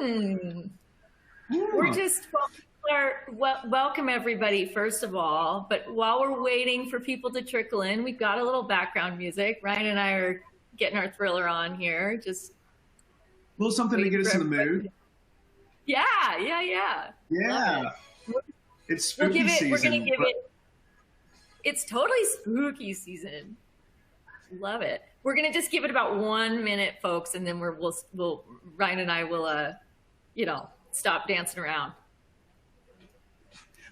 Hmm. Yeah. We're just welcome everybody, first of all. But while we're waiting for people to trickle in, we've got a little background music. Ryan and I are getting our thriller on here. Just A little something to get us in the mood. Yeah, yeah, yeah. Yeah. It's spooky we'll give it, season. We're gonna give it. It's totally spooky season. Love it. We're gonna just give it about 1 minute, folks, and then we'll Ryan and I will stop dancing around.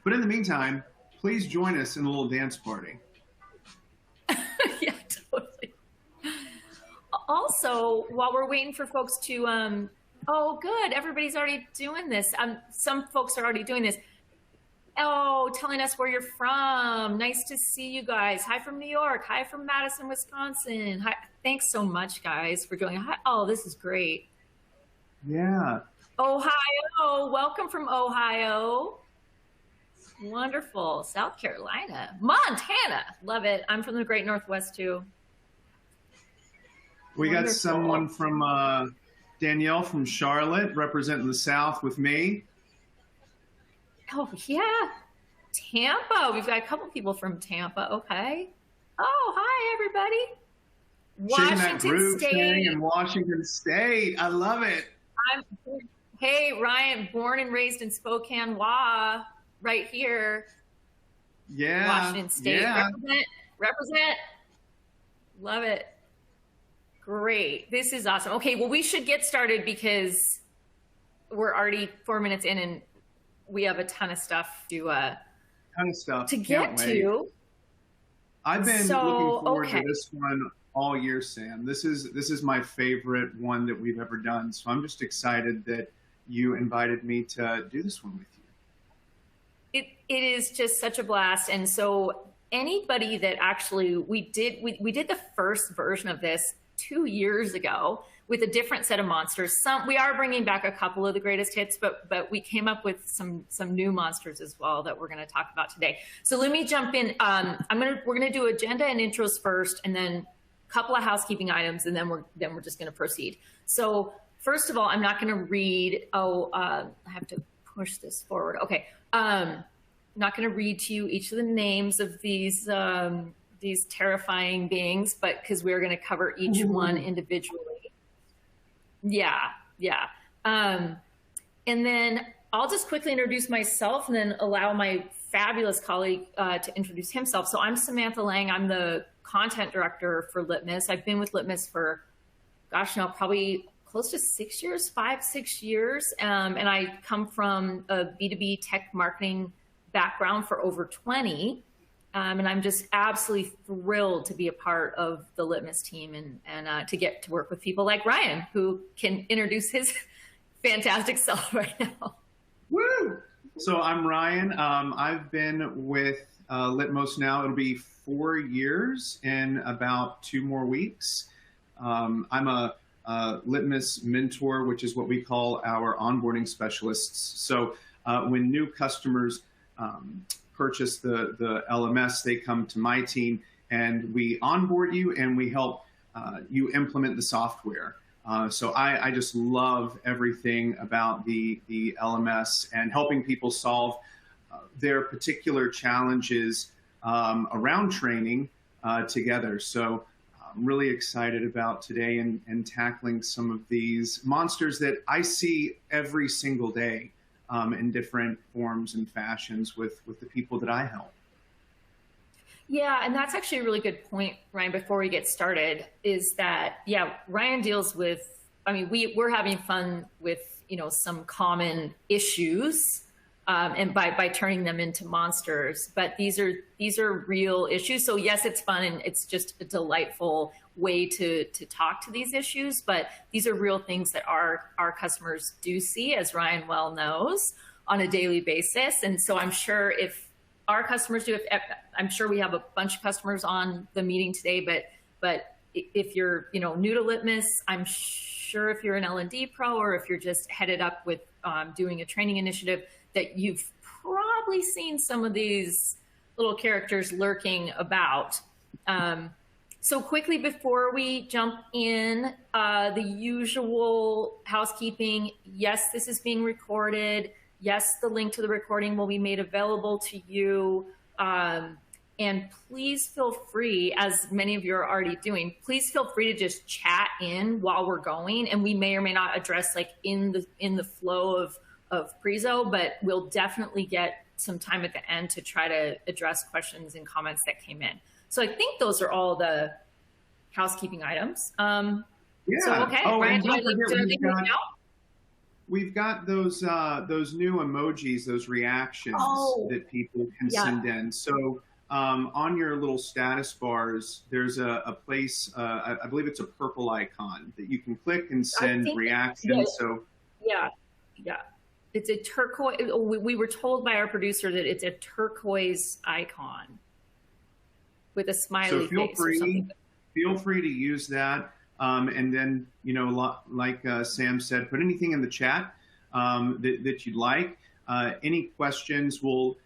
But in the meantime, please join us in a little dance party. Yeah, totally. Also, while we're waiting for folks to, oh, good, everybody's already doing this. Some folks are already doing this. Oh, telling us where you're from. Nice to see you guys. Hi from New York. Hi from Madison, Wisconsin. Hi. Thanks so much, guys, for joining. Hi. Oh, this is great. Yeah. Ohio. Welcome from Ohio. Wonderful. South Carolina. Montana. Love it. I'm from the Great Northwest, too. We got someone from Danielle from Charlotte representing the South with me. Oh, yeah. Tampa. We've got a couple people from Tampa. Okay. Oh, hi, everybody. Shaking that groove State. thing in Washington State. I love it. Hey, Ryan, born and raised in Spokane, right here. Yeah. Washington State. Yeah. Represent. Love it. Great. This is awesome. Okay, well, we should get started because we're already 4 minutes in and we have a ton of stuff to get to. I've been looking forward to this one all year, Sam. This is my favorite one that we've ever done. So I'm just excited that you invited me to do this one with you. It is just such a blast. And so anybody that actually, we did the first version of this 2 years ago with a different set of monsters. We are bringing back a couple of the greatest hits, but we came up with some new monsters as well that we're going to talk about today. So let me jump in. We're going to do agenda and intros first, and then a couple of housekeeping items, and then we're just going to proceed. So first of all, I'm not going to read. I have to push this forward. Okay. I'm not going to read to you each of the names of these terrifying beings, but because we're going to cover each one individually. Yeah. And then I'll just quickly introduce myself and then allow my fabulous colleague to introduce himself. So I'm Samantha Lang. I'm the content director for Litmos. I've been with Litmos for, gosh, now probably close to 6 years, 5-6 years. And I come from a B2B tech marketing background for over 20. And I'm just absolutely thrilled to be a part of the Litmos team and to get to work with people like Ryan, who can introduce his fantastic self right now. Woo! So I'm Ryan. I've been with Litmos now. It'll be 4 years in about 2 more weeks. I'm a Litmos mentor, which is what we call our onboarding specialists. So when new customers purchase the LMS, they come to my team and we onboard you and we help you implement the software. So I just love everything about the LMS and helping people solve their particular challenges around training together. So I'm really excited about today and tackling some of these monsters that I see every single day. In different forms and fashions with the people that I help. Yeah, and that's actually a really good point, Ryan, before we get started, is that, yeah, Ryan deals with, we're having fun with, some common issues and by turning them into monsters, but these are real issues. So yes, it's fun and it's just a delightful way to talk to these issues, but these are real things that our customers do see, as Ryan well knows, on a daily basis. And so I'm sure if our customers do, I'm sure we have a bunch of customers on the meeting today, but if you're new to Litmos, I'm sure if you're an L&D pro or if you're just headed up with doing a training initiative, that you've probably seen some of these little characters lurking about. So quickly before we jump in, the usual housekeeping. Yes, this is being recorded. Yes, the link to the recording will be made available to you. And please feel free, as many of you are already doing, please feel free to just chat in while we're going. And we may or may not address like in the flow of Prezo, but we'll definitely get some time at the end to try to address questions and comments that came in. So I think those are all the housekeeping items. Yeah. So, okay, Oh, Ryan, and don't forget, we've got those new emojis, those reactions that people can send in. So on your little status bars, there's a place, I believe it's a purple icon that you can click and send reactions. So yeah. It's a turquoise. We were told by our producer that it's a turquoise icon with a smiley face or something. Feel free to use that. And then, you know, like Sam said, put anything in the chat that you'd like. Any questions we'll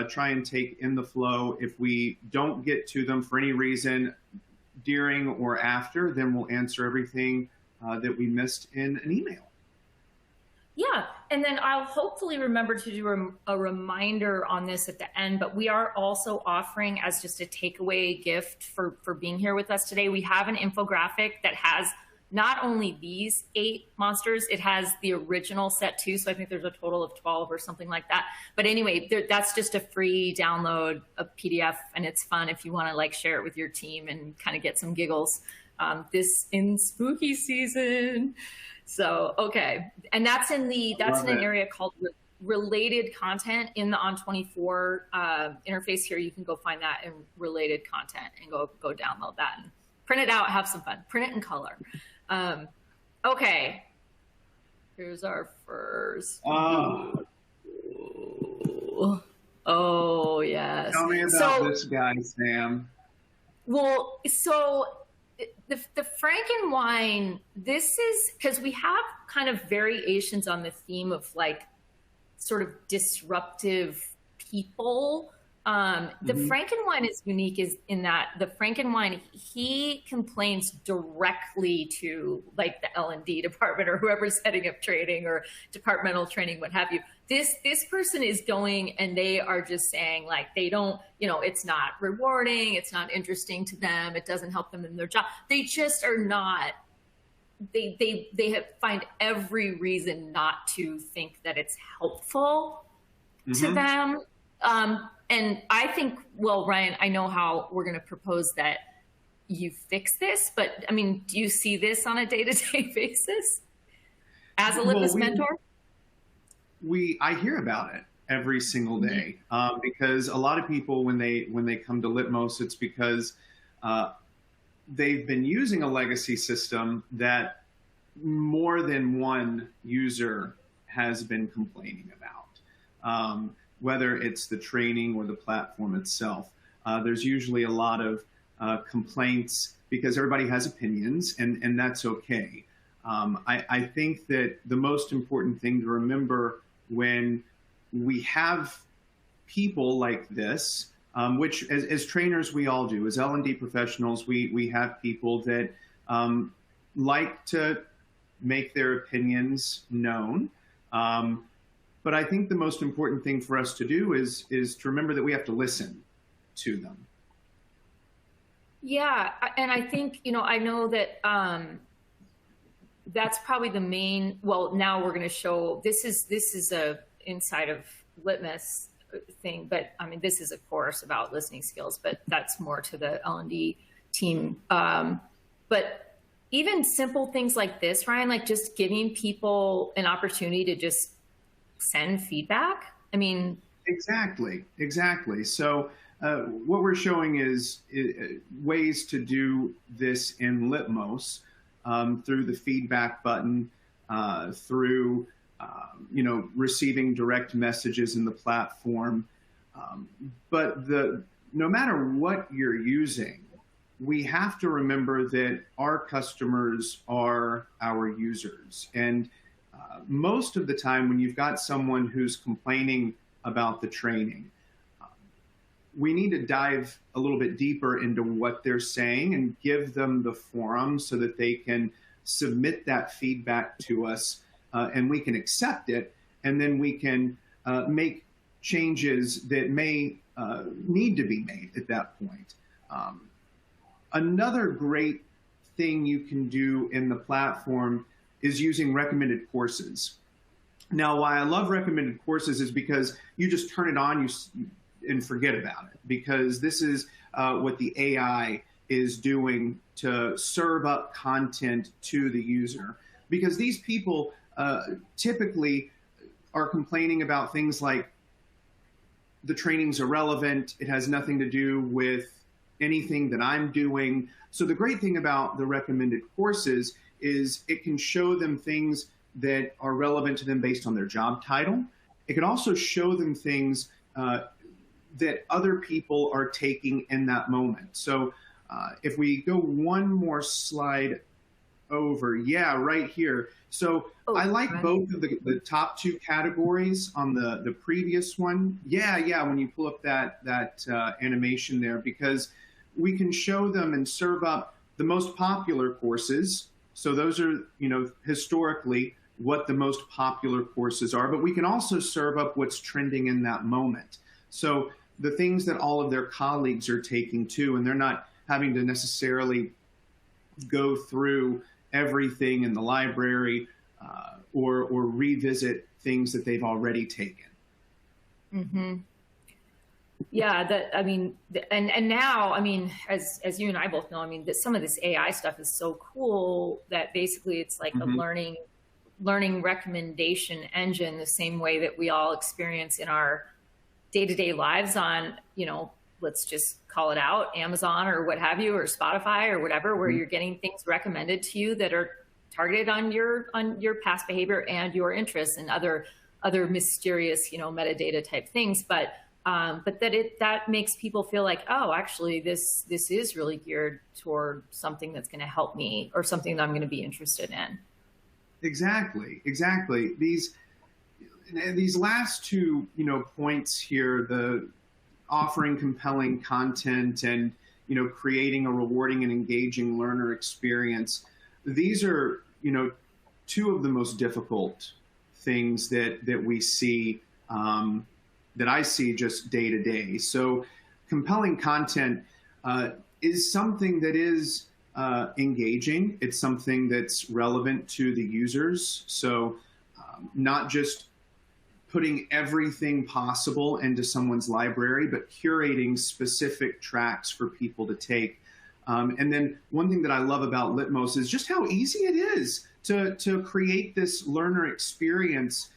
try and take in the flow. If we don't get to them for any reason during or after, then we'll answer everything that we missed in an email. Yeah, and then I'll hopefully remember to do a reminder on this at the end, but we are also offering as just a takeaway gift for being here with us today. We have an infographic that has not only these 8 monsters, it has the original set too. So I think there's a total of 12 or something like that. But anyway, that's just a free download, a PDF, and it's fun if you want to like share it with your team and kind of get some giggles this in spooky season. So, okay. And that's in an area called related content in the On24 interface here. You can go find that in related content and go download that and print it out, have some fun, print it in color. Okay. Here's our first. Oh, yes. Tell me about this guy, Sam. Well, so the Frankenwein, this is because we have kind of variations on the theme of like sort of disruptive people. The Frankenwein is unique is in that the Frankenwein, he complains directly to like the L&D department or whoever's setting up training or departmental training, what have you. This person is going and they are just saying like they don't, you know, it's not rewarding, it's not interesting to them, it doesn't help them in their job. They just are not. They find every reason not to think that it's helpful to them. And I think, well, Ryan, I know how we're going to propose that you fix this, but I mean, do you see this on a day-to-day basis as a Litmos mentor? I hear about it every single day because a lot of people, when they come to Litmos, it's because they've been using a legacy system that more than one user has been complaining about. Whether it's the training or the platform itself. There's usually a lot of complaints because everybody has opinions, and that's okay. I think that the most important thing to remember when we have people like this, which as trainers we all do, as L&D professionals, we have people that like to make their opinions known. But I think the most important thing for us to do is to remember that we have to listen to them. Yeah, and I think, you know, I know that that's probably the main, well, now we're going to show, this is a inside of Litmos thing, but I mean, this is of course about listening skills, but that's more to the L&D team. But even simple things like this, Ryan, like just giving people an opportunity to just send feedback. I mean, exactly. So what we're showing is ways to do this in Litmos through the feedback button, through receiving direct messages in the platform. But no matter what you're using, we have to remember that our customers are our users. And most of the time when you've got someone who's complaining about the training, we need to dive a little bit deeper into what they're saying and give them the forum so that they can submit that feedback to us, and we can accept it, and then we can make changes that may need to be made at that point. Another great thing you can do in the platform is using recommended courses. Now, why I love recommended courses is because you just turn it on and forget about it, because this is what the AI is doing to serve up content to the user. Because these people typically are complaining about things like the training's irrelevant, it has nothing to do with anything that I'm doing. So the great thing about the recommended courses is it can show them things that are relevant to them based on their job title. It can also show them things that other people are taking in that moment. So if we go one more slide over, yeah, right here. So I like both of the top two categories on the previous one. Yeah, when you pull up that animation there, because we can show them and serve up the most popular courses. So those are, historically what the most popular courses are, but we can also serve up what's trending in that moment. So the things that all of their colleagues are taking too, and they're not having to necessarily go through everything in the library or revisit things that they've already taken. Mm-hmm. Yeah, and now, as you and I both know, some of this AI stuff is so cool that basically it's like a learning recommendation engine, the same way that we all experience in our day-to-day lives on, let's just call it out, Amazon or what have you, or Spotify or whatever, where you're getting things recommended to you that are targeted on your past behavior and your interests and other mysterious, metadata type things. But that makes people feel like, oh, actually this is really geared toward something that's going to help me or something that I'm going to be interested in. Exactly. These last two, points here, the offering compelling content and, creating a rewarding and engaging learner experience. These are, two of the most difficult things that we see, that I see just day to day. So compelling content is something that is engaging. It's something that's relevant to the users. So not just putting everything possible into someone's library, but curating specific tracks for people to take. And then one thing that I love about Litmos is just how easy it is to create this learner experience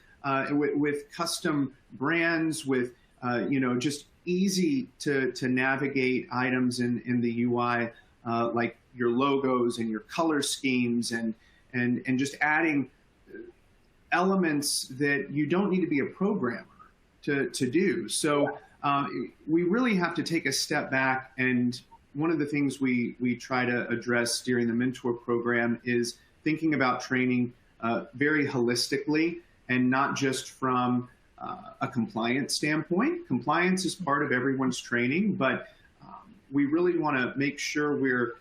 with custom brands, with just easy to navigate items in the UI, like your logos and your color schemes, and just adding elements that you don't need to be a programmer to do. So we really have to take a step back, and one of the things we try to address during the mentor program is thinking about training very holistically, and not just from a compliance standpoint. Compliance is part of everyone's training, but we really want to make sure we're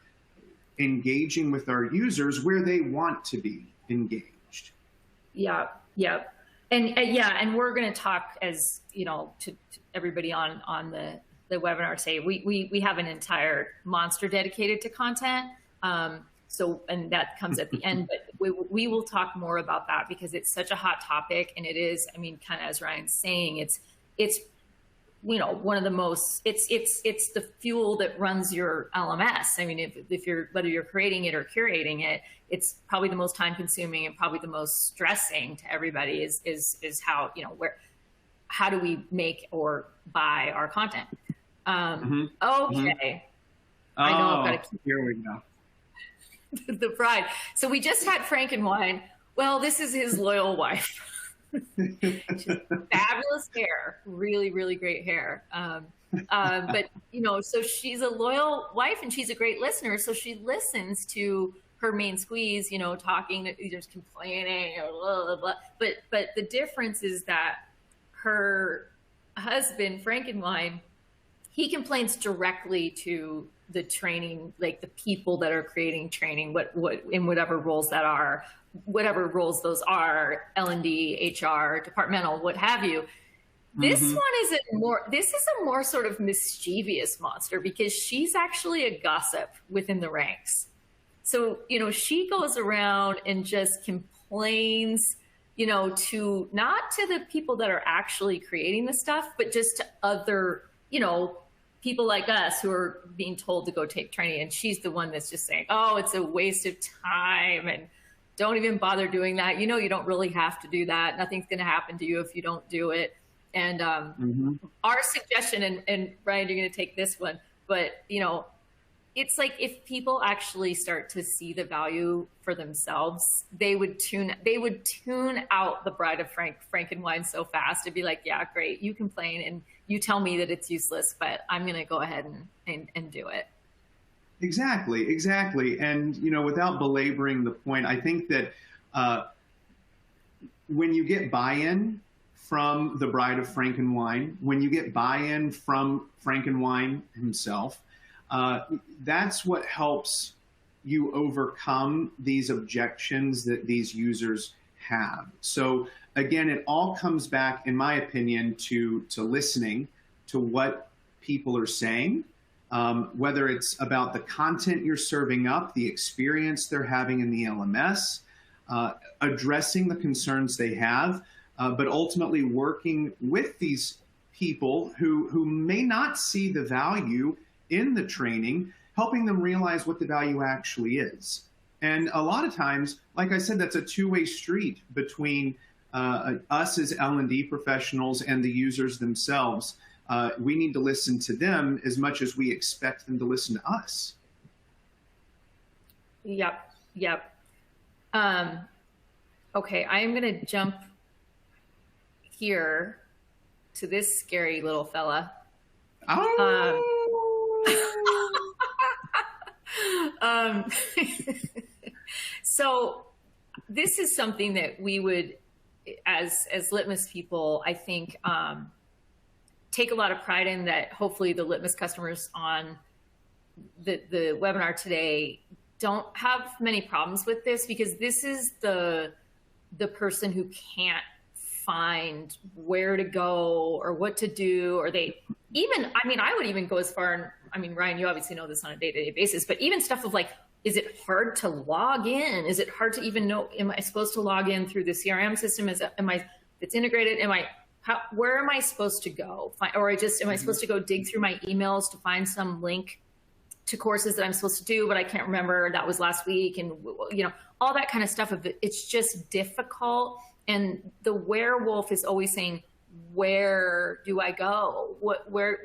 engaging with our users where they want to be engaged. Yeah. And we're going to talk, as to everybody on the webinar today. We have an entire monster dedicated to content. And that comes at the end, but we will talk more about that because it's such a hot topic, and it is, kind of as Ryan's saying, it's one of the most, it's the fuel that runs your LMS. If you're, whether you're creating it or curating it, it's probably the most time consuming and probably the most stressing to everybody is how, how do we make or buy our content? Okay. I know I've got to keep. Here we go. The bride. So we just had Frankenwein. Well, this is his loyal wife. Fabulous hair, really, really great hair. But so she's a loyal wife and she's a great listener. So she listens to her main squeeze, talking, just complaining, blah, blah, blah. But the difference is that her husband, Frankenwein, he complains directly to the training, like the people that are creating training, what in whatever roles that are, whatever roles those are, L&D, HR, departmental, what have you. This one is this is a more sort of mischievous monster because she's actually a gossip within the ranks. So, you know, she goes around and just complains, you know, to not to the people that are actually creating the stuff, but just to other, you know, people like us who are being told to go take training. And she's the one that's just saying, oh, it's a waste of time and don't even bother doing that. You know, you don't really have to do that. Nothing's going to happen to you if you don't do it. And our suggestion, and Ryan, you're going to take this one, but, you know, it's like if people actually start to see the value for themselves, they would tune out the Bride of Frankenwein so fast. It'd be like, yeah, great, you complain and you tell me that it's useless, but I'm going to go ahead and do it. Exactly. And, you know, without belaboring the point, I think that when you get buy-in from the Bride of Frankenwein, when you get buy-in from Frankenwein himself, that's what helps you overcome these objections that these users have. So again, it all comes back, in my opinion, to listening to what people are saying, whether it's about the content you're serving up, the experience they're having in the LMS, addressing the concerns they have, but ultimately working with these people who may not see the value in the training, helping them realize what the value actually is. And a lot of times, like I said, that's a two-way street between us as L&D professionals and the users themselves. We need to listen to them as much as we expect them to listen to us. Yep. Okay, I am going to jump here to this scary little fella. So this is something that we would, as Litmos people, I think, take a lot of pride in, that hopefully the Litmos customers on the webinar today don't have many problems with this, because this is the person who can't find where to go or what to do, or they even, I mean, I would even go as far, and I mean, Ryan, you obviously know this on a day-to-day basis, but even stuff of like, is it hard to log in? Is it hard to even know, am I supposed to log in through the CRM system? It's integrated? Where am I supposed to go? Or am I supposed to go dig through my emails to find some link to courses that I'm supposed to do, but I can't remember, that was last week, and you know, all that kind of stuff. It's just difficult. And the Werewolf is always saying, where do I go?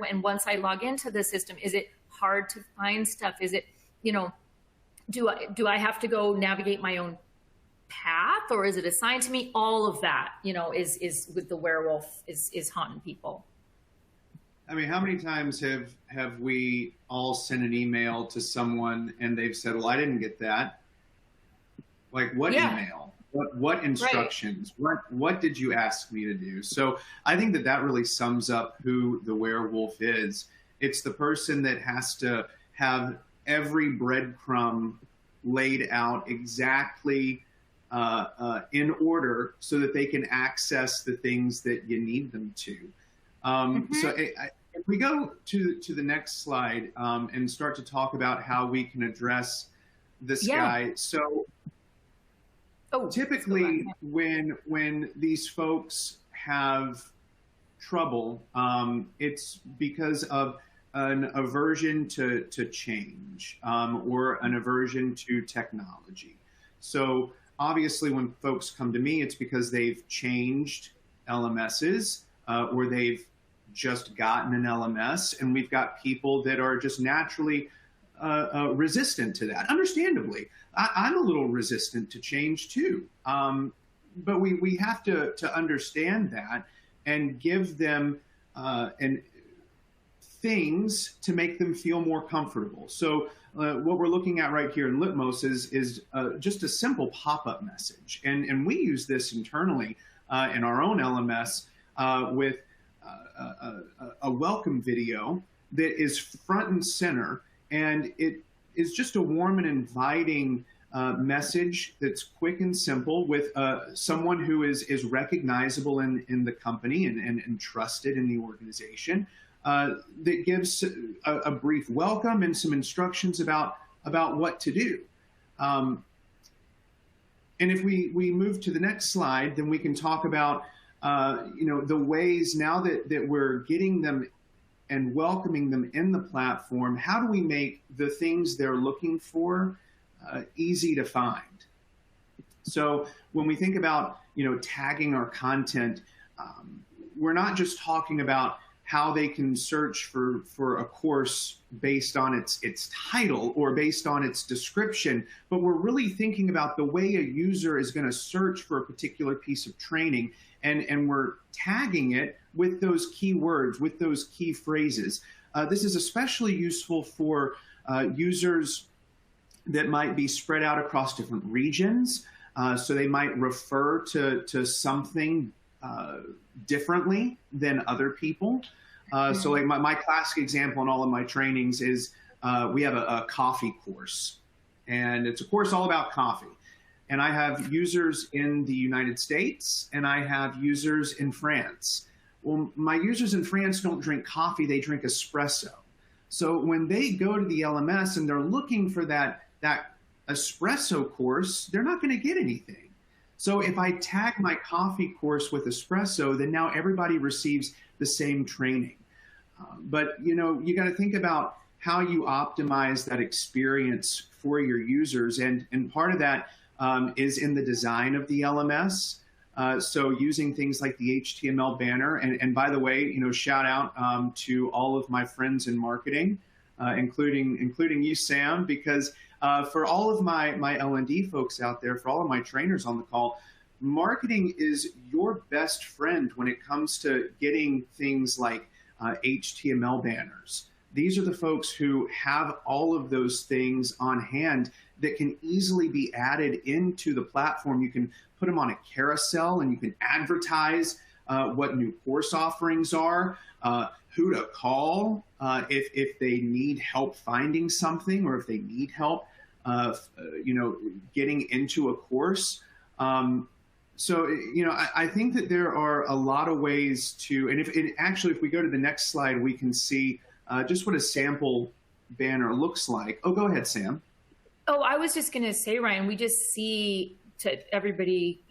And once I log into the system, is it hard to find stuff? Is it, you know, do I have to go navigate my own path, or is it assigned to me? All of that, you know, is with the Werewolf is haunting people. I mean, how many times have we all sent an email to someone and they've said, well, I didn't get that. Like, what email? What instructions? Right. What did you ask me to do? So I think that really sums up who the Werewolf is. It's the person that has to have every breadcrumb laid out exactly in order so that they can access the things that you need them to. So if we go to the next slide and start to talk about how we can address this guy. So typically when these folks have trouble, it's because of an aversion to change or an aversion to technology. So obviously when folks come to me, it's because they've changed LMSs or they've just gotten an LMS, and we've got people that are just naturally resistant to that. Understandably, I'm a little resistant to change too. But we have to understand that and give them things to make them feel more comfortable. So what we're looking at right here in Litmos is just a simple pop-up message. And we use this internally in our own LMS with a welcome video that is front and center, and it is just a warm and inviting message that's quick and simple with someone who is recognizable in the company and trusted in the organization, that gives a brief welcome and some instructions about what to do. And if we move to the next slide, then we can talk about the ways now that we're getting them and welcoming them in the platform. How do we make the things they're looking for easy to find? So when we think about tagging our content, we're not just talking about how they can search for a course based on its title or based on its description, but we're really thinking about the way a user is going to search for a particular piece of training, and we're tagging it with those keywords, with those key phrases. This is especially useful for users that might be spread out across different regions. So they might refer to something differently than other people. So like my classic example in all of my trainings is we have a coffee course, and it's a course all about coffee. And I have users in the United States, and I have users in France. Well, my users in France don't drink coffee, they drink espresso. So when they go to the LMS and they're looking for that espresso course, they're not going to get anything. So if I tag my coffee course with espresso, then now everybody receives the same training. But you got to think about how you optimize that experience for your users, and part of that is in the design of the LMS. So using things like the HTML banner, and by the way, shout out to all of my friends in marketing, including you, Sam, because for all of my L&D folks out there, for all of my trainers on the call, marketing is your best friend when it comes to getting things like HTML banners. These are the folks who have all of those things on hand that can easily be added into the platform. You can put them on a carousel, and you can advertise what new course offerings are, who to call if they need help finding something, or if they need help getting into a course. So, I think that there are a lot of ways to, and if we go to the next slide, we can see just what a sample banner looks like. Oh, go ahead, Sam. Oh, I was just going to say, Ryan, we just see, to everybody,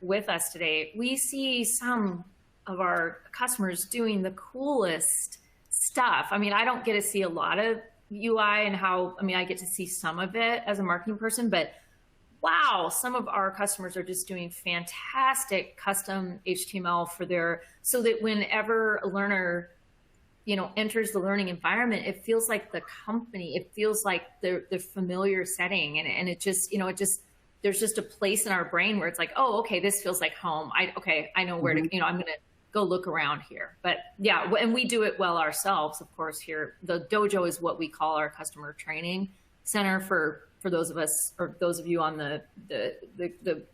with us today, we see some of our customers doing the coolest stuff. I mean, I don't get to see a lot of UI and I get to see some of it as a marketing person, but wow, some of our customers are just doing fantastic custom HTML so that whenever a learner, enters the learning environment, it feels like the company, it feels like the familiar setting. And it just, there's just a place in our brain where it's like, oh, okay, this feels like home. I know where to, I'm going to go look around here. But yeah, and we do it well ourselves, of course, here. The dojo is what we call our customer training center for those of us, or those of you on the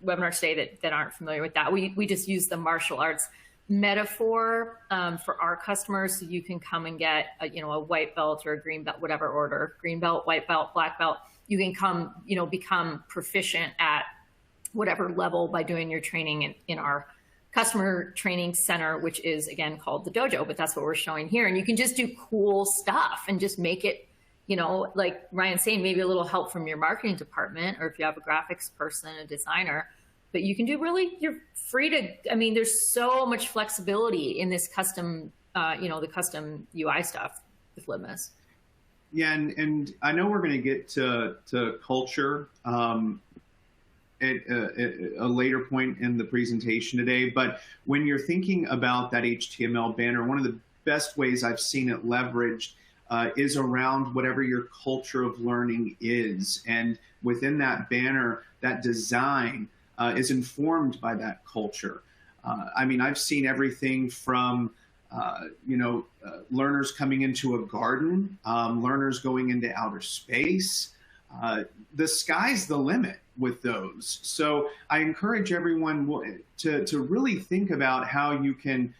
webinar today that aren't familiar with that. We just use the martial arts metaphor for our customers, so you can come and get a white belt or a green belt, whatever order, green belt, white belt, black belt. You can come, become proficient at whatever level by doing your training in our customer training center, which is again called the dojo, but that's what we're showing here. And you can just do cool stuff and just make it, like Ryan's saying, maybe a little help from your marketing department, or if you have a graphics person, a designer, but you can do you're free to, there's so much flexibility in this custom, the custom UI stuff with Litmos. Yeah, and I know we're going to get to culture at a later point in the presentation today, but when you're thinking about that HTML banner, one of the best ways I've seen it leveraged is around whatever your culture of learning is. And within that banner, that design is informed by that culture. I've seen everything from learners coming into a garden, learners going into outer space. The sky's the limit with those. So I encourage everyone to really think about how you can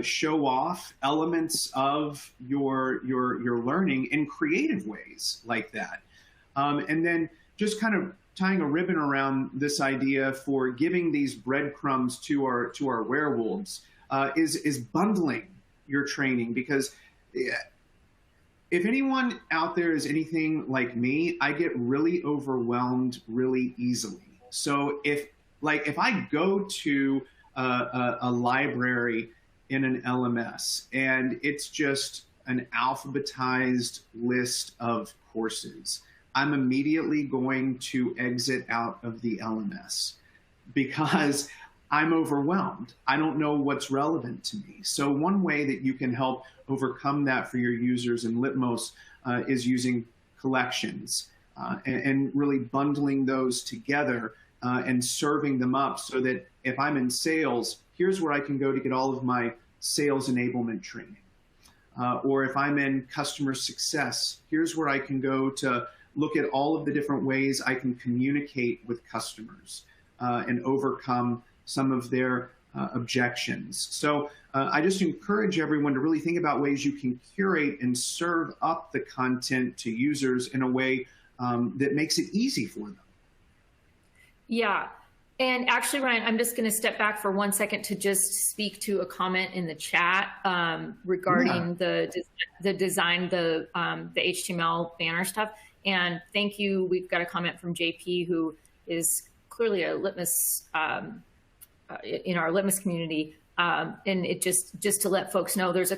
show off elements of your learning in creative ways like that. And then just kind of tying a ribbon around this idea for giving these breadcrumbs to our werewolves is bundling your training, because if anyone out there is anything like me, I get really overwhelmed really easily. So if I go to a library in an LMS and it's just an alphabetized list of courses, I'm immediately going to exit out of the LMS because I'm overwhelmed. I don't know what's relevant to me. So one way that you can help overcome that for your users in Litmos is using collections and really bundling those together and serving them up so that if I'm in sales, here's where I can go to get all of my sales enablement training. Or if I'm in customer success, here's where I can go to look at all of the different ways I can communicate with customers and overcome some of their objections. So I just encourage everyone to really think about ways you can curate and serve up the content to users in a way that makes it easy for them. Yeah. And actually, Ryan, I'm just going to step back for 1 second to just speak to a comment in the chat regarding the design, the HTML banner stuff. And thank you. We've got a comment from JP, who is clearly a Litmos in our Litmos community. And it just to let folks know, there's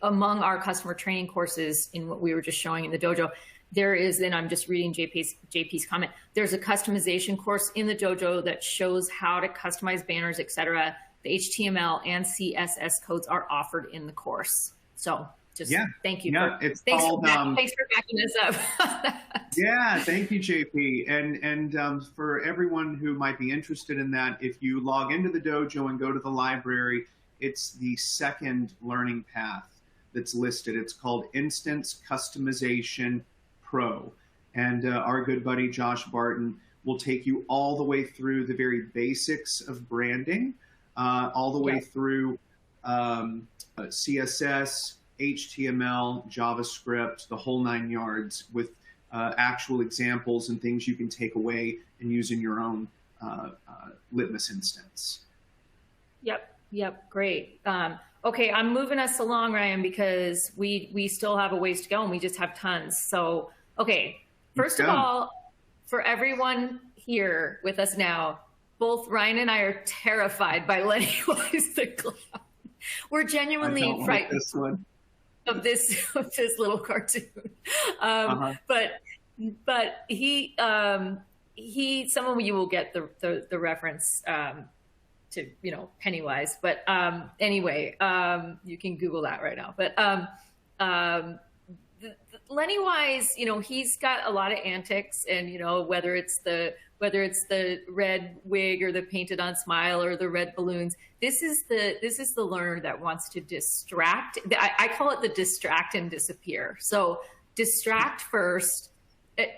among our customer training courses in what we were just showing in the dojo, there is, and I'm just reading JP's comment, there's a customization course in the dojo that shows how to customize banners, etc. The HTML and CSS codes are offered in the course. So just thank you. Yeah, thanks for backing us up. Yeah, thank you, JP. And for everyone who might be interested in that, if you log into the dojo and go to the library, it's the second learning path that's listed. It's called Instance Customization Pro. And our good buddy Josh Barton will take you all the way through the very basics of branding, all the way through CSS, HTML, JavaScript, the whole 9 yards, with actual examples and things you can take away and use in your own Litmos instance. Yep, great. Okay, I'm moving us along, Ryan, because we still have a ways to go and we just have tons. So, okay, first of all, for everyone here with us now, both Ryan and I are terrified by Lenny Wise the Clown. We're genuinely frightened of this little cartoon. But he, some of you will get the reference to, Pennywise. But anyway, you can Google that right now. But Lenny Wise, he's got a lot of antics, and whether it's the red wig or the painted on smile or the red balloons, this is the learner that wants to distract. I call it the distract and disappear. So distract first, I'm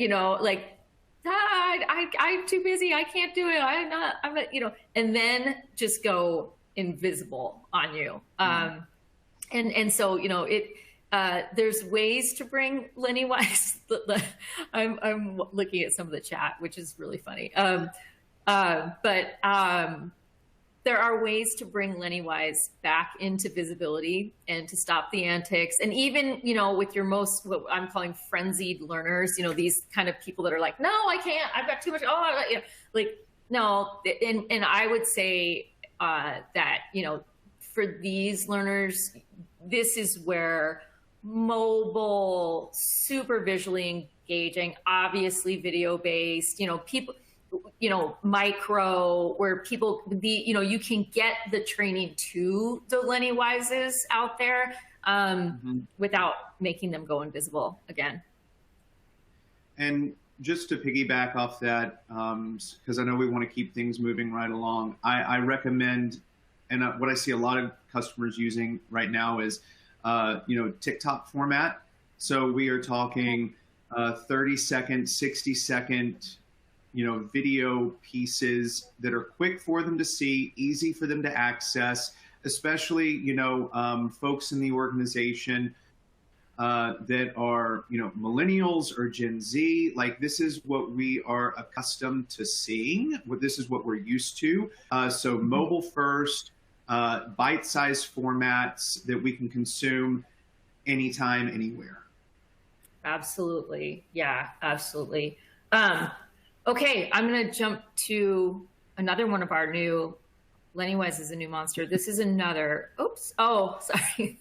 too busy, I can't do it, I'm not, and then just go invisible on you. And so, there's ways to bring Lenny Wise. I'm looking at some of the chat, which is really funny. But there are ways to bring Lenny Wise back into visibility and to stop the antics. And even, with your what I'm calling frenzied learners, these kind of people that are like, no, I can't, I've got too much. No. And I would say that, for these learners, this is where mobile, super visually engaging, obviously video based, people, micro, where people, you can get the training to the Lenny Wises out there without making them go invisible again. And just to piggyback off that, because I know we want to keep things moving right along, I recommend, and what I see a lot of customers using right now is TikTok format. So we are talking 30-second, 60-second, video pieces that are quick for them to see, easy for them to access, especially, folks in the organization that are, millennials or Gen Z. Like, this is what we are accustomed to seeing. This is what we're used to. So mobile first, bite-sized formats that we can consume anytime, anywhere. Absolutely. Yeah, absolutely. Okay, I'm going to jump to another one of our new, Lennywise is a new monster. This is another, oops. Oh, sorry.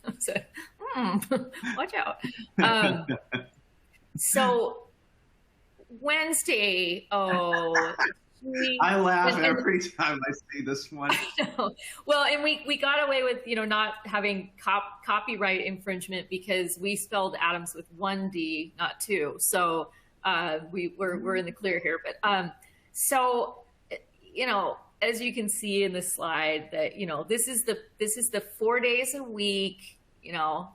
Watch out. So Wednesday, I laugh every time I see this one. I know. Well, and we got away with, not having copyright infringement because we spelled Adams with one D, not two. So we're in the clear here. But so, as you can see in the slide that, this is the 4 days a week,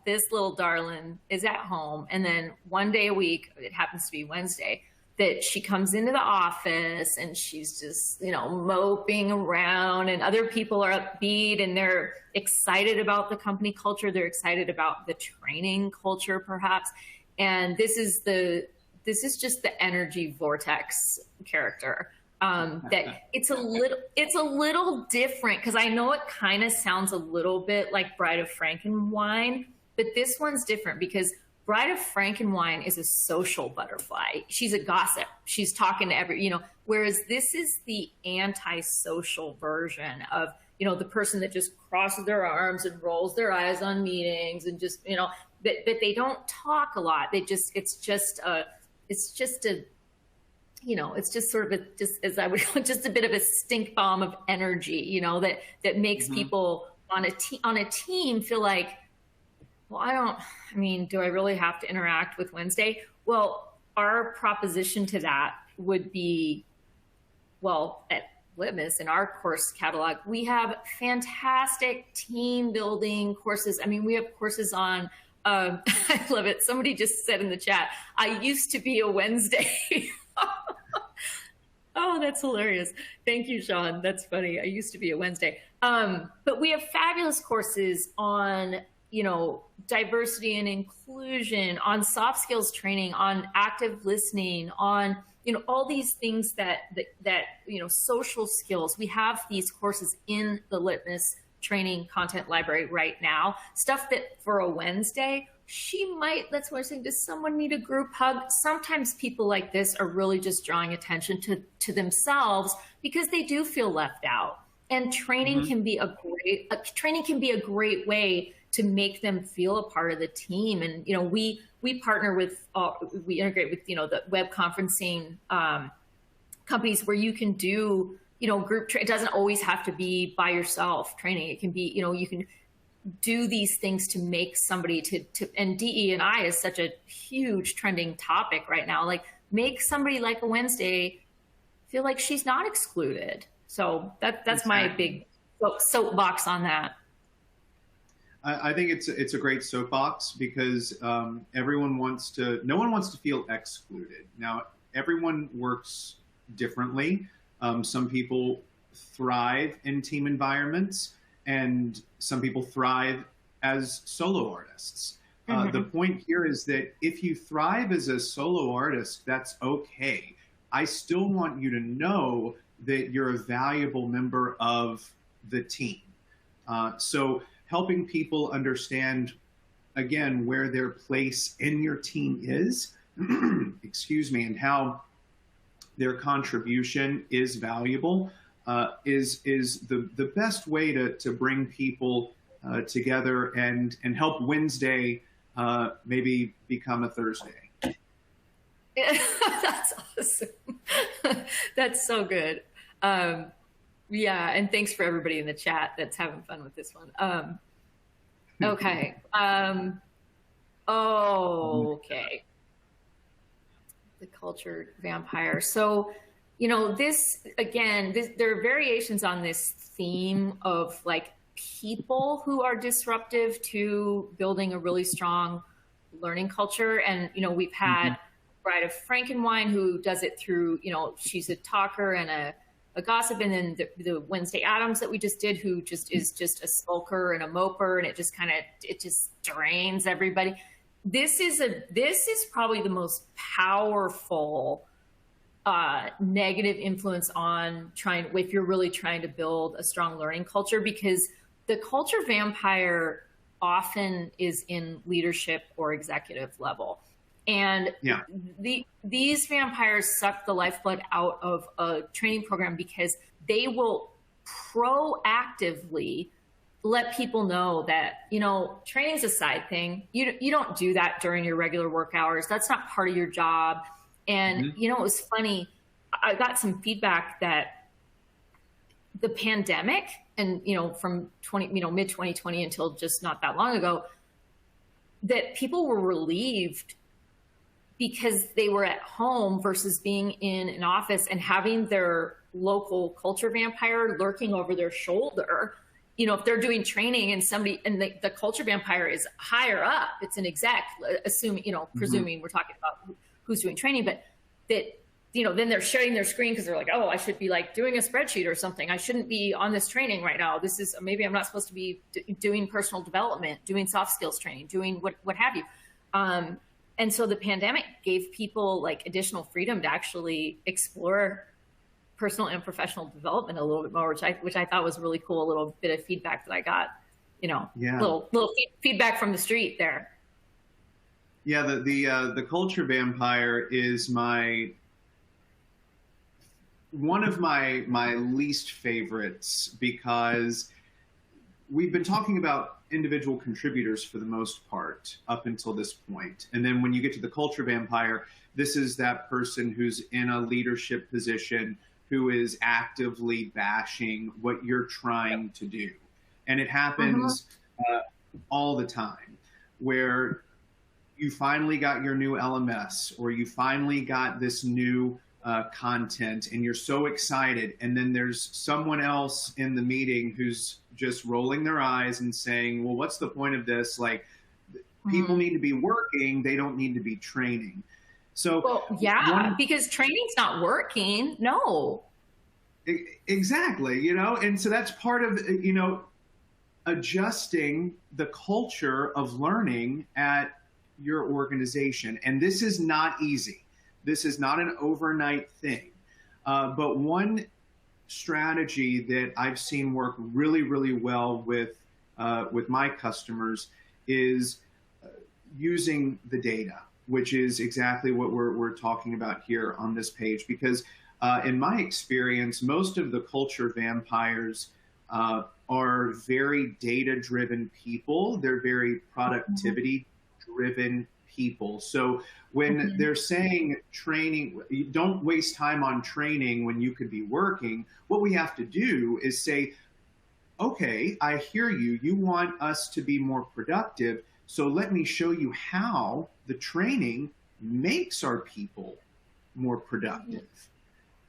this little darling is at home. And then 1 day a week, it happens to be Wednesday, that she comes into the office and she's just, moping around, and other people are upbeat and they're excited about the company culture. They're excited about the training culture, perhaps. And this is just the energy vortex character. That it's a little different, because I know it kind of sounds a little bit like Bride of Frankenwein, but this one's different because Bride of Frankenwein is a social butterfly. She's a gossip. She's talking to whereas this is the antisocial version of, the person that just crosses their arms and rolls their eyes on meetings and just, that they don't talk a lot. It's just sort of just a bit of a stink bomb of energy, that makes people on a team feel like, well, do I really have to interact with Wednesday? Well, our proposition to that would be, well, at Litmos, in our course catalog, we have fantastic team building courses. We have courses on, I love it. Somebody just said in the chat, I used to be a Wednesday. Oh, that's hilarious. Thank you, Sean. That's funny. I used to be a Wednesday. But we have fabulous courses on, diversity and inclusion, on soft skills training, on active listening, on, all these things that social skills. We have these courses in the Litmos training content library right now, stuff that for a Wednesday, that's what I'm saying, does someone need a group hug? Sometimes people like this are really just drawing attention to themselves because they do feel left out. And training can be a great way to make them feel a part of the team. And, we partner with, we integrate with, the web conferencing companies where you can do, group it doesn't always have to be by yourself training. It can be, you can do these things to make somebody and DE&I is such a huge trending topic right now. Like, make somebody like a Wednesday feel like she's not excluded. So that's my big soapbox on that. I think it's a great soapbox because no one wants to feel excluded. Now, everyone works differently. Some people thrive in team environments, and some people thrive as solo artists. The point here is that if you thrive as a solo artist, that's okay. I still want you to know that you're a valuable member of the team. So helping people understand, again, where their place in your team is, excuse me, and how their contribution is valuable, is the best way to bring people together and help Wednesday maybe become a Thursday. That's awesome. That's so good. Yeah, and thanks for everybody in the chat that's having fun with this one. Okay. Okay. The cultured vampire. So, this, again, there are variations on this theme of like people who are disruptive to building a really strong learning culture. And, we've had Bride of Frankenwein who does it through, she's a talker and a gossip, and then the Wednesday Addams that we just did, who just is just a sulker and a moper, and it just drains everybody. This is probably the most powerful negative influence on if you're really trying to build a strong learning culture, because the culture vampire often is in leadership or executive level. And these vampires suck the lifeblood out of a training program because they will proactively let people know that, training's a side thing. You don't do that during your regular work hours. That's not part of your job. And, it was funny. I got some feedback that the pandemic and, from mid 2020 until just not that long ago, that people were relieved because they were at home versus being in an office and having their local culture vampire lurking over their shoulder. If they're doing training and the culture vampire is higher up, it's an exec, presuming we're talking about who's doing training, but that, then they're sharing their screen because they're like, oh, I should be like doing a spreadsheet or something. I shouldn't be on this training right now. Maybe I'm not supposed to be doing personal development, doing soft skills training, doing what have you. And so the pandemic gave people like additional freedom to actually explore personal and professional development a little bit more, which I thought was really cool. A little bit of feedback that I got, little feedback from the street there. Yeah, the culture vampire is one of my least favorites, because we've been talking about individual contributors for the most part up until this point. And then when you get to the culture vampire, this is that person who's in a leadership position who is actively bashing what you're trying to do. And it happens all the time, where you finally got your new LMS, or you finally got this new content, and you're so excited. And then there's someone else in the meeting who's just rolling their eyes and saying, well, what's the point of this? Like, people need to be working. They don't need to be training. So, because training's not working. No. Exactly. And so that's part of, adjusting the culture of learning at your organization. And this is not easy. This is not an overnight thing. But one strategy that I've seen work really, really well with my customers is using the data, which is exactly what we're talking about here on this page. Because in my experience, most of the culture vampires are very data-driven people. They're very productivity-driven people. So when they're saying training, don't waste time on training when you could be working, what we have to do is say, okay, I hear you. You want us to be more productive. So let me show you how the training makes our people more productive.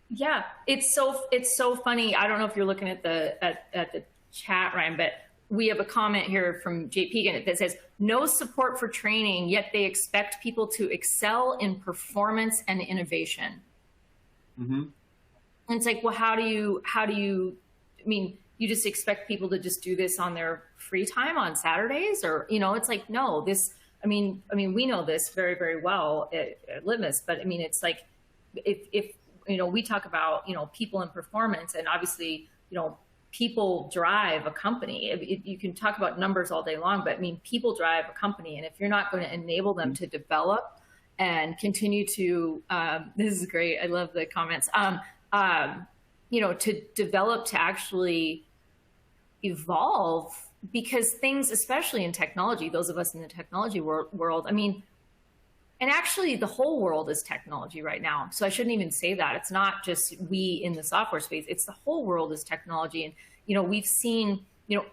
Yeah, it's so funny. I don't know if you're looking at the chat, Ryan, but we have a comment here from JP that says, no support for training, yet they expect people to excel in performance and innovation. And it's like, well, how do you, you just expect people to just do this on their free time on Saturdays? Or, it's like, no, we know this very, very well at Litmos, but it's like, if we talk about, people and performance, and obviously, people drive a company. You can talk about numbers all day long, but people drive a company. And if you're not going to enable them to develop and continue to, this is great. I love the comments, to develop, to actually evolve, because things, especially in technology, those of us in the technology world, and actually the whole world is technology right now. So I shouldn't even say that. It's not just we in the software space, it's the whole world is technology. And, we've seen,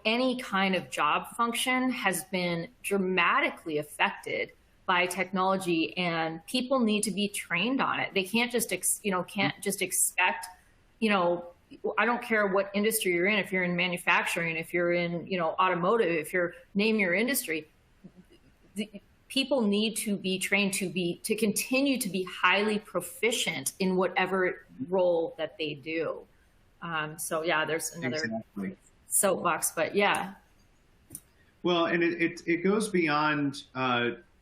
any kind of job function has been dramatically affected by technology, and people need to be trained on it. They can't just, expect, I don't care what industry you're in, if you're in manufacturing, if you're in, automotive, if you're, name your industry, people need to be trained to continue to be highly proficient in whatever role that they do. So yeah, there's another Exactly. soapbox, but yeah. Well, and it goes beyond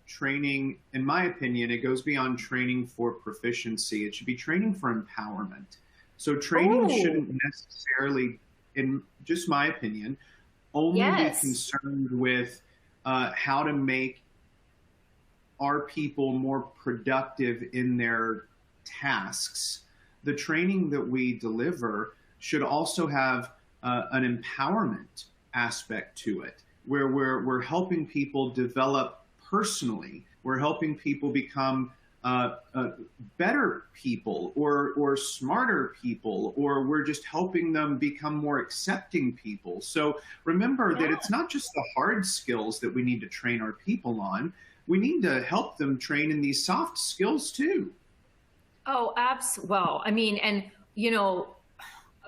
training. In my opinion, it goes beyond training for proficiency. It should be training for empowerment. So training Oh, shouldn't necessarily, in just my opinion, only be yes. concerned with how to make our people more productive in their tasks. The training that we deliver should also have an empowerment aspect to it, where we're helping people develop personally. We're helping people become better people or smarter people, or we're just helping them become more accepting people. So remember that Yeah. it's not just the hard skills that we need to train our people on. We need to help them train in these soft skills too. Oh, well, I mean, and you know,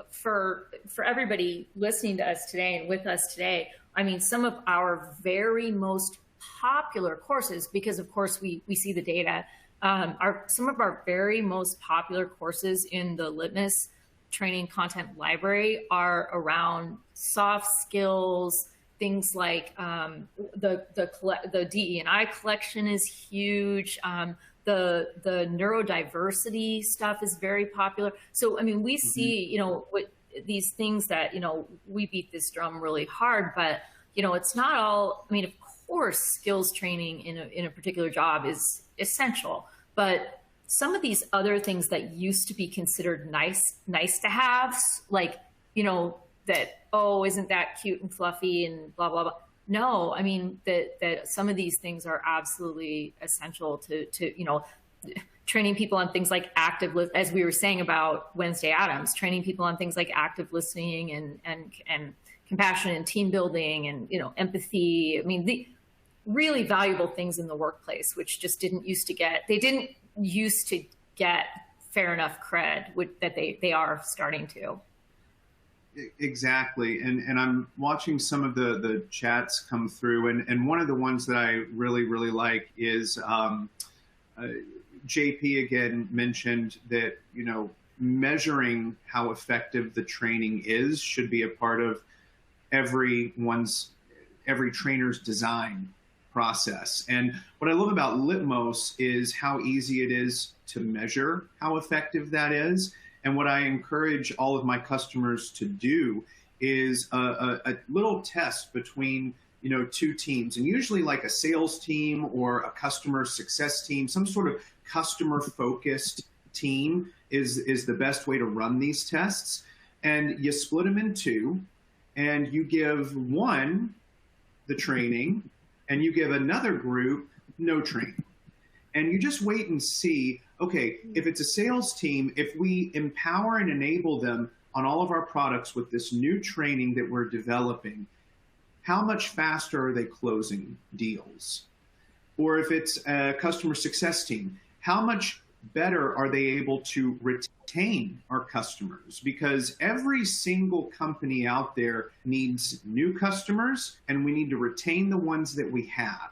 for everybody listening to us today and with us today, I mean, some of our very most popular courses, because of course we see the data, are some of our very most popular courses in the Litmos training content library are around soft skills, things like the DE&I collection is huge. The neurodiversity stuff is very popular. So I mean, we Mhm. see, you know, what these things that, you know, we beat this drum really hard, but you know, it's not all. I mean, of course, skills training in a particular job is essential, but some of these other things that used to be considered nice to haves, like, you know, that, oh, isn't that cute and fluffy and blah blah blah. No, I mean that some of these things are absolutely essential to you know, training people on things like as we were saying about Wednesday Addams, training people on things like active listening and compassion and team building and, you know, empathy. I mean, the really valuable things in the workplace, which just didn't used to get fair enough cred that they are starting to. Exactly. And I'm watching some of the chats come through. And one of the ones that I really, really like is uh, JP again mentioned that, you know, measuring how effective the training is should be a part of every trainer's design process. And what I love about Litmos is how easy it is to measure how effective that is. And what I encourage all of my customers to do is a little test between, you know, two teams, and usually like a sales team or a customer success team, some sort of customer focused team is the best way to run these tests. And you split them in two, and you give one the training, and you give another group no training. And you just wait and see, okay, if it's a sales team, if we empower and enable them on all of our products with this new training that we're developing, how much faster are they closing deals? Or if it's a customer success team, how much better are they able to retain our customers? Because every single company out there needs new customers, and we need to retain the ones that we have.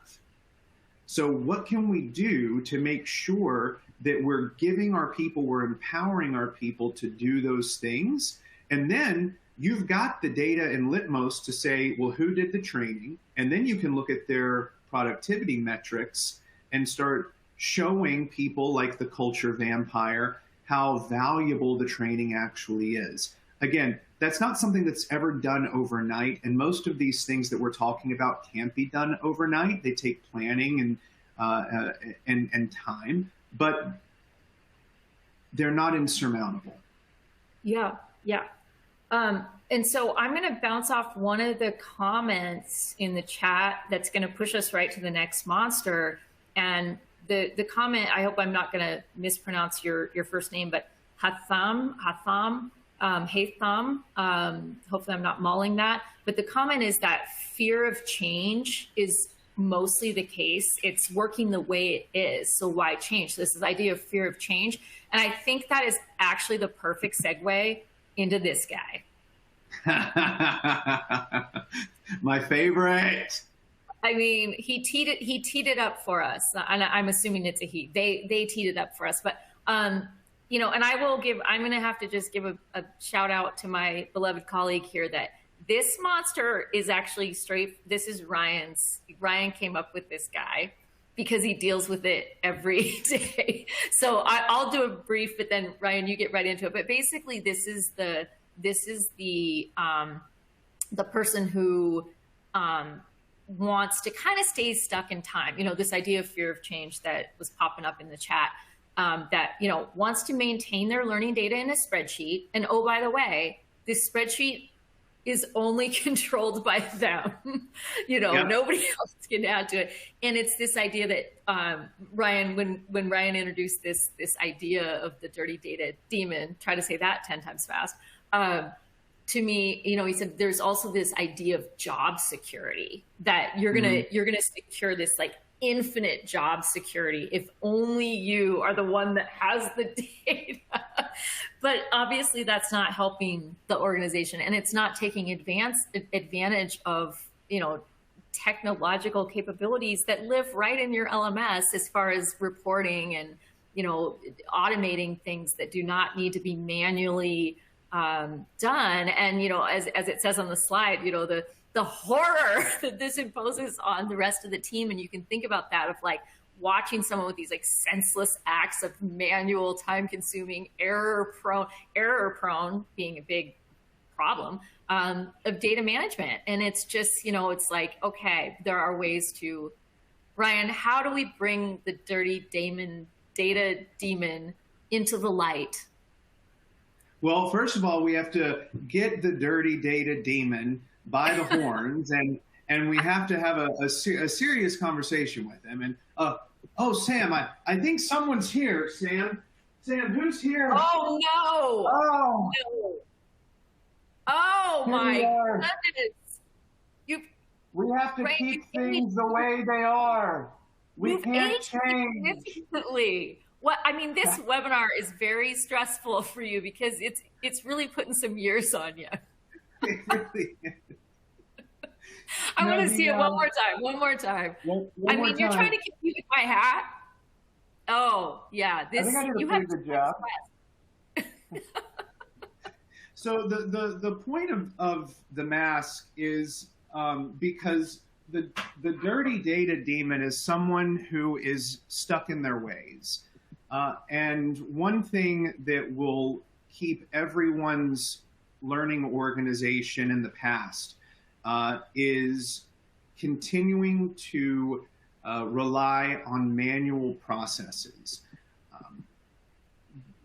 So what can we do to make sure that we're giving our people, we're empowering our people to do those things? And then you've got the data in Litmos to say, well, who did the training? And then you can look at their productivity metrics and start showing people like the culture vampire how valuable the training actually is. Again, that's not something that's ever done overnight. And most of these things that we're talking about can't be done overnight. They take planning and time, but they're not insurmountable. Yeah, yeah. And so I'm going to bounce off one of the comments in the chat that's going to push us right to the next monster. And the comment, I hope I'm not going to mispronounce your first name, but Hatham, hopefully I'm not mauling that. But the comment is that fear of change is mostly the case. It's working the way it is. So why change? So this is the idea of fear of change. And I think that is actually the perfect segue into this guy. My favorite. I mean, he teed it up for us, and I'm assuming it's a he. They teed it up for us, but and I'm going to have to just give a shout out to my beloved colleague here that this monster is actually this is Ryan came up with this guy because he deals with it every day. So I'll do a brief, but then Ryan, you get right into it. But basically this is the person who wants to kind of stay stuck in time. This idea of fear of change that was popping up in the chat. That wants to maintain their learning data in a spreadsheet. And oh, by the way, this spreadsheet is only controlled by them. Nobody else can add to it. And it's this idea that Ryan, when Ryan introduced this idea of the dirty data demon, try to say that 10 times fast. To me, he said there's also this idea of job security that you're gonna secure this like infinite job security if only you are the one that has the data. But obviously that's not helping the organization, and it's not taking advantage of technological capabilities that live right in your LMS as far as reporting and automating things that do not need to be manually done. And as it says on the slide, the horror that this imposes on the rest of the team. And you can think about that of like watching someone with these like senseless acts of manual, time consuming, error prone being a big problem of data management. And it's just, it's like, okay, there are ways to, Ryan, how do we bring the dirty data demon into the light? Well, first of all, we have to get the dirty data demon by the horns, and we have to have a serious conversation with him. And oh, Sam, I think someone's here. Sam, who's here? Oh no! Oh, no. Oh my goodness! We have to keep things the way they are. We can't change. Significantly. This webinar is very stressful for you because it's really putting some years on you. It really is. I want to see it one more time. You're trying to keep me with my hat. Oh yeah, I think I did a pretty good job. So the point of the mask is because the dirty data demon is someone who is stuck in their ways. And one thing that will keep everyone's learning organization in the past is continuing to rely on manual processes.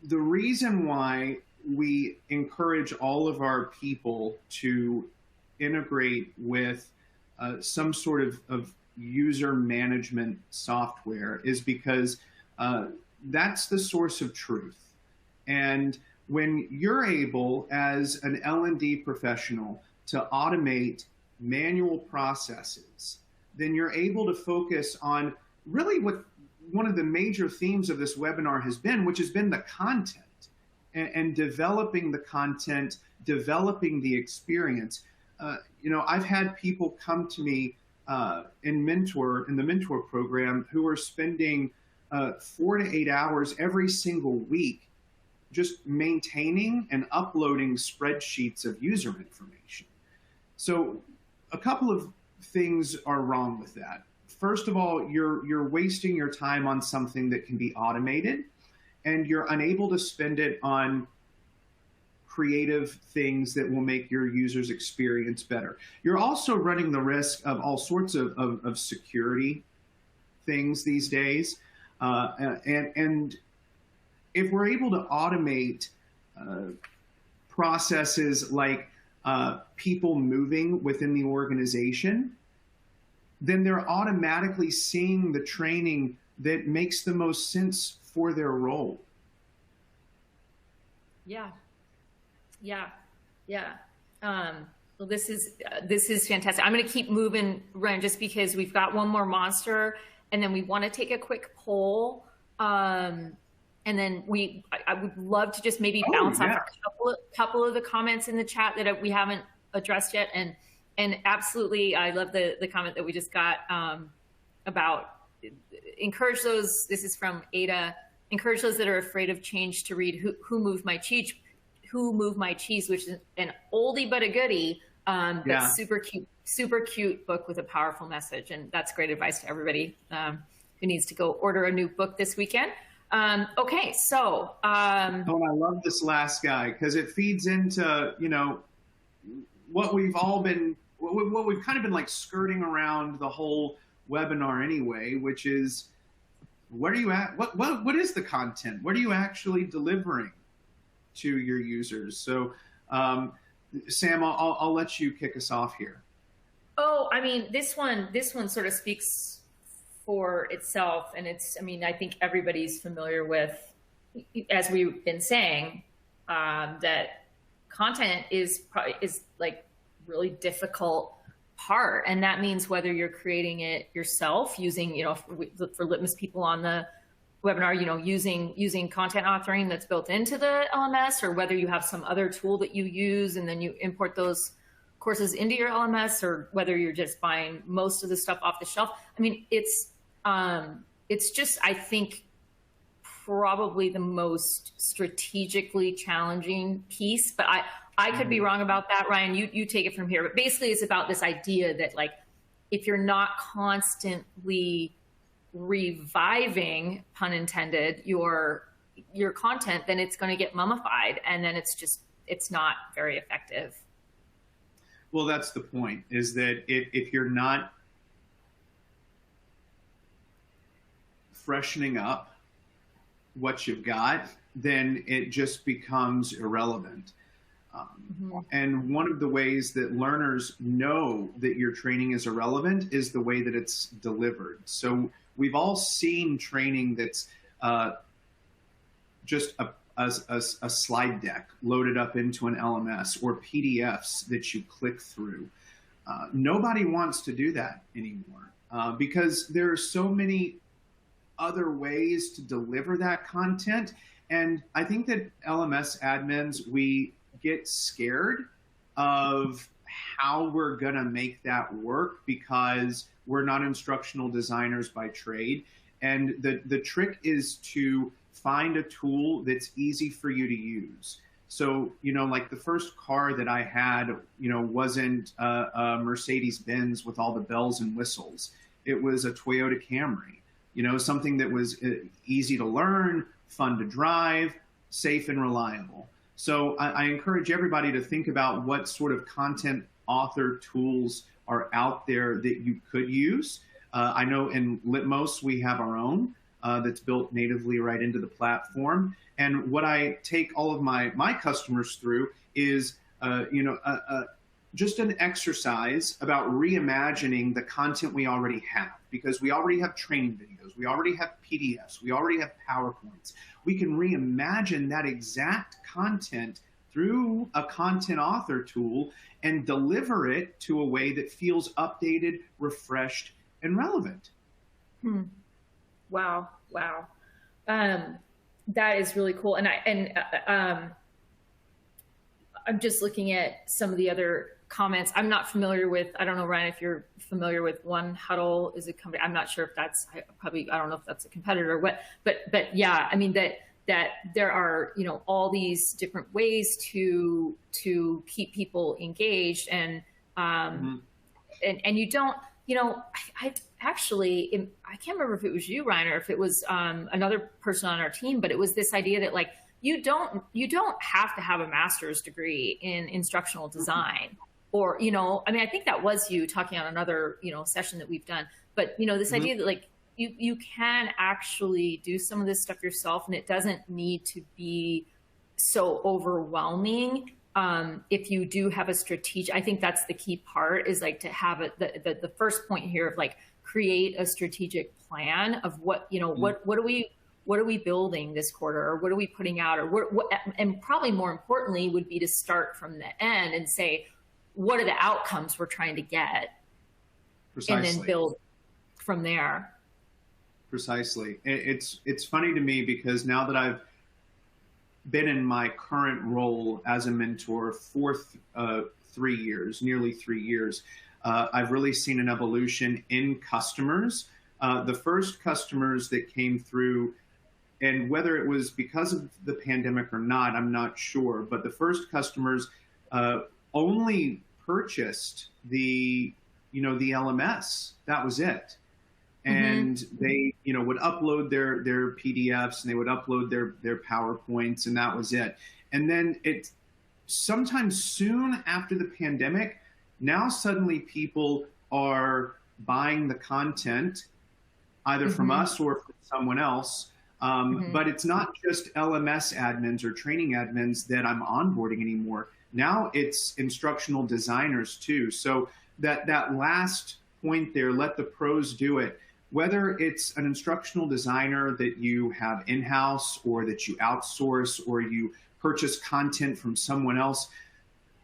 The reason why we encourage all of our people to integrate with some sort of user management software is because that's the source of truth. And when you're able, as an L&D professional, to automate manual processes, then you're able to focus on really what one of the major themes of this webinar has been, which has been the content and developing the content, developing the experience. I've had people come to me in the mentor program who are spending 4 to 8 hours every single week just maintaining and uploading spreadsheets of user information. So a couple of things are wrong with that. First of all, you're wasting your time on something that can be automated, and you're unable to spend it on creative things that will make your users' experience better. You're also running the risk of all sorts of security things these days. And if we're able to automate processes like people moving within the organization, then they're automatically seeing the training that makes the most sense for their role. Yeah. Well, this is fantastic. I'm going to keep moving, Ryan, just because we've got one more monster, and then we want to take a quick poll. And then I would love to just maybe bounce off a couple of the comments in the chat that we haven't addressed yet. And absolutely, I love the comment that we just got about encourage those. This is from Ada encourage those that are afraid of change to read Who Moved My Cheese, Who Moved My Cheese, which is an oldie but a goodie, but super cute book with a powerful message. And that's great advice to everybody who needs to go order a new book this weekend. Okay, so. Oh, I love this last guy because it feeds into, you know, what we've all been, what we've kind of been like skirting around the whole webinar anyway, which is, what are you at? What is the content? What are you actually delivering to your users? So, Sam, I'll let you kick us off here. Oh, I mean, this one sort of speaks for itself, and it's, I mean, I think everybody's familiar with, as we've been saying, that content is like really difficult part, and that means whether you're creating it yourself using, you know, for Litmos people on the webinar, you know, using content authoring that's built into the LMS, or whether you have some other tool that you use and then you import those courses into your LMS, or whether you're just buying most of the stuff off the shelf. I mean, it's just, I think, probably the most strategically challenging piece, but I could be wrong about that. Ryan, you take it from here. But basically it's about this idea that, like, if you're not constantly reviving, pun intended, your content, then it's going to get mummified, and then it's not very effective. Well, that's the point, is that if you're not freshening up what you've got, then it just becomes irrelevant. And one of the ways that learners know that your training is irrelevant is the way that it's delivered. So we've all seen training that's just a slide deck loaded up into an LMS, or PDFs that you click through. Nobody wants to do that anymore because there are so many other ways to deliver that content. And I think that LMS admins, we get scared of how we're going to make that work because we're not instructional designers by trade. And the trick is to find a tool that's easy for you to use. So, you know, like the first car that I had, you know, wasn't a Mercedes-Benz with all the bells and whistles. It was a Toyota Camry, you know, something that was easy to learn, fun to drive, safe and reliable. So I encourage everybody to think about what sort of content author tools are out there that you could use. I know in Litmos, we have our own that's built natively right into the platform. And what I take all of my customers through is, just an exercise about reimagining the content we already have, because we already have training videos, we already have PDFs, we already have PowerPoints. We can reimagine that exact content through a content author tool and deliver it to a way that feels updated, refreshed, and relevant. Wow. That is really cool. And I'm just looking at some of the other comments. I'm not familiar with, I don't know, Ryan, if you're familiar with One Huddle is a company. I'm not sure if that's I don't know if that's a competitor or what, but yeah, I mean that there are, you know, all these different ways to keep people engaged, and you don't, you know, I actually, I can't remember if it was you, Ryan, or if it was another person on our team, but it was this idea that, like, you don't have to have a master's degree in instructional design, or, you know, I mean, I think that was you talking on another, you know, session that we've done, but, you know, this idea that, like, you can actually do some of this stuff yourself, and it doesn't need to be so overwhelming. If you do have a strategic, I think that's the key part, is like to have the first point here of, like, create a strategic plan of what, you know, what are we building this quarter, or what are we putting out, or what, and probably more importantly would be to start from the end and say, what are the outcomes we're trying to get? Precisely. And then build from there. Precisely. It's funny to me because now that I've been in my current role as a mentor for 3 years, nearly 3 years, I've really seen an evolution in customers. The first customers that came through And whether it was because of the pandemic or not, I'm not sure. But the first customers only purchased the LMS. That was it. And they, would upload their PDFs, and they would upload their PowerPoints, and that was it. And then sometimes soon after the pandemic, now suddenly people are buying the content either from us or from someone else. But it's not just LMS admins or training admins that I'm onboarding anymore. Now it's instructional designers too. So that last point there, let the pros do it. Whether it's an instructional designer that you have in-house or that you outsource or you purchase content from someone else,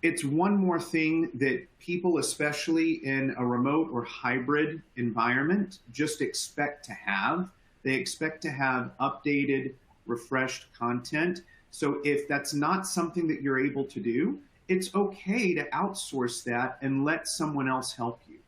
it's one more thing that people, especially in a remote or hybrid environment, just expect to have. They expect to have updated, refreshed content. So if that's not something that you're able to do, it's okay to outsource that and let someone else help you.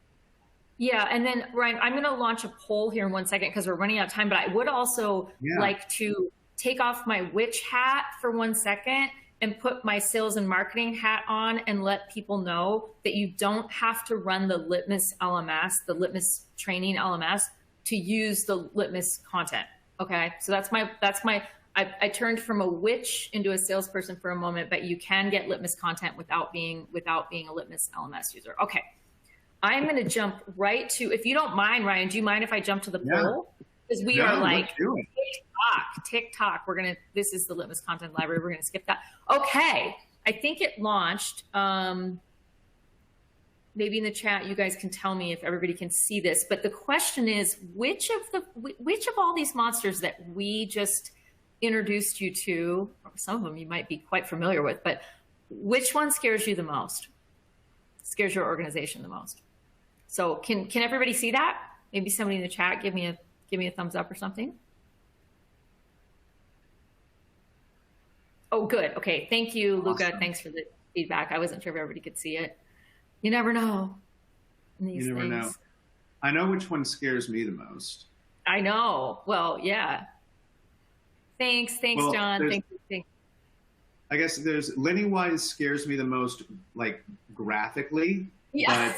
Yeah, and then Ryan, I'm going to launch a poll here in 1 second because we're running out of time, but I would also like to take off my witch hat for 1 second and put my sales and marketing hat on and let people know that you don't have to run the Litmos LMS, the Litmos training LMS, to use the Litmos content. Okay, so I turned from a witch into a salesperson for a moment, but you can get Litmos content without being a Litmos LMS user. Okay. I'm going to jump right to, if you don't mind, Ryan, do you mind if I jump to the poll? Because we are like TikTok. This is the Litmos content library. We're going to skip that. Okay. I think it launched. Maybe in the chat, you guys can tell me if everybody can see this. But the question is, which of all these monsters that we just introduced you to, or some of them you might be quite familiar with, but which one scares you the most? Scares your organization the most? So can everybody see that? Maybe somebody in the chat give me a thumbs up or something. Oh, good. Okay. Thank you, Luca. Awesome. Thanks for the feedback. I wasn't sure if everybody could see it. You never know. You never know. I know which one scares me the most. I know. Well, yeah. Thanks, well, John. Thank you. I guess Lenny-wise scares me the most, like graphically. Yeah.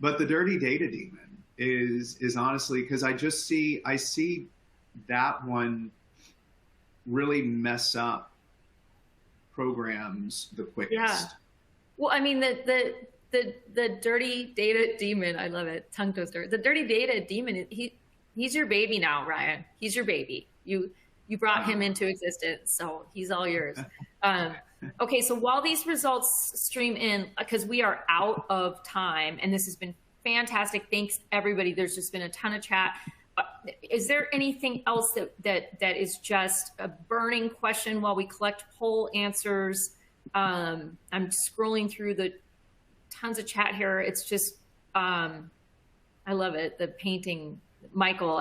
But the dirty data demon is honestly, because I see that one really mess up programs the quickest. Yeah. Well, I mean the dirty data demon, I love it. Tongue twister. The dirty data demon, he's your baby now, Ryan. He's your baby. You brought him into existence, so he's all yours. Okay, so while these results stream in, because we are out of time, and this has been fantastic. Thanks, everybody. There's just been a ton of chat. Is there anything else that is just a burning question while we collect poll answers? I'm scrolling through the tons of chat here. It's just, I love it. The painting, Michael,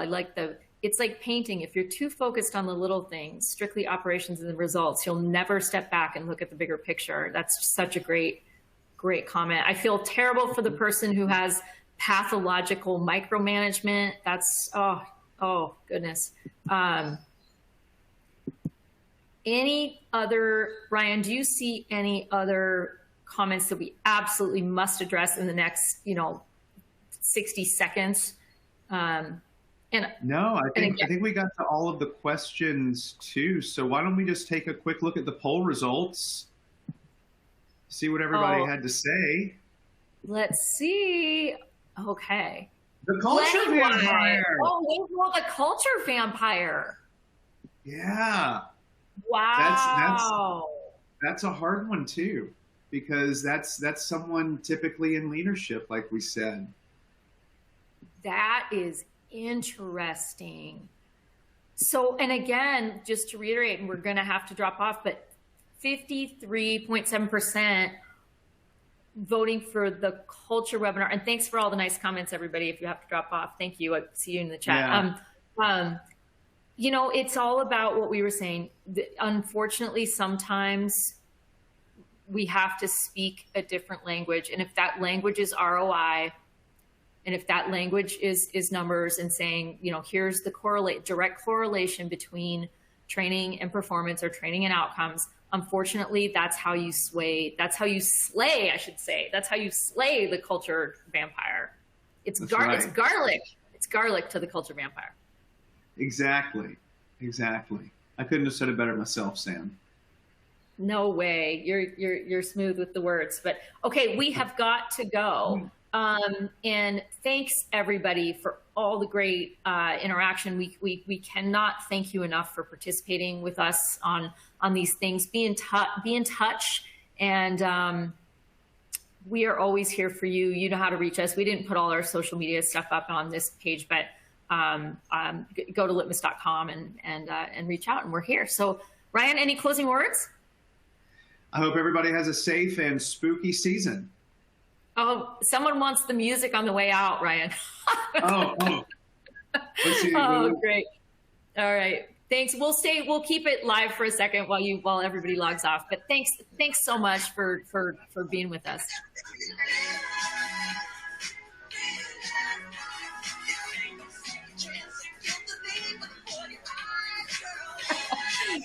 it's like painting. If you're too focused on the little things, strictly operations and the results, you'll never step back and look at the bigger picture. That's such a great comment. I feel terrible for the person who has pathological micromanagement. That's, oh goodness. Any other, Ryan, do you see any other comments that we absolutely must address in the next, 60 seconds? No, I think we got to all of the questions too. So why don't we just take a quick look at the poll results, see what everybody had to say. Let's see. Okay. The culture vampire. Oh, the culture vampire. Yeah. Wow. That's a hard one too, because that's someone typically in leadership, like we said. That is interesting. So, and again, just to reiterate, and we're going to have to drop off, but 53.7% voting for the culture webinar. And thanks for all the nice comments, everybody. If you have to drop off, thank you. I see you in the chat. Yeah. It's all about what we were saying. Unfortunately, sometimes we have to speak a different language. And if that language is ROI, And if that language is numbers and saying, you know, here's the direct correlation between training and performance, or training and outcomes, unfortunately, that's how you slay, I should say. That's how you slay the culture vampire. It's right. It's garlic. It's garlic to the culture vampire. Exactly. Exactly. I couldn't have said it better myself, Sam. No way. You're smooth with the words. But okay, we have got to go. And thanks everybody for all the great interaction. We cannot thank you enough for participating with us on these things. Be in touch, and we are always here for you. You know how to reach us. We didn't put all our social media stuff up on this page, but go to litmos.com and reach out, and we're here. So Ryan, any closing words? I hope everybody has a safe and spooky season. Oh, someone wants the music on the way out, Ryan. Oh. Let's see. Oh, great. All right. Thanks. We'll keep it live for a second while everybody logs off. But thanks so much for being with us.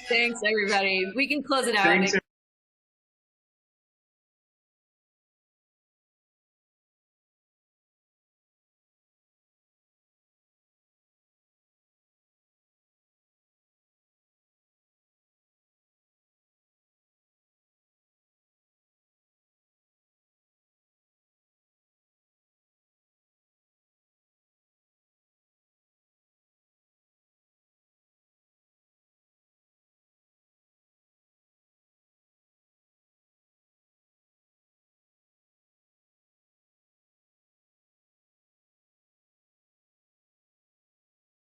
Thanks, everybody. We can close it out. Thanks,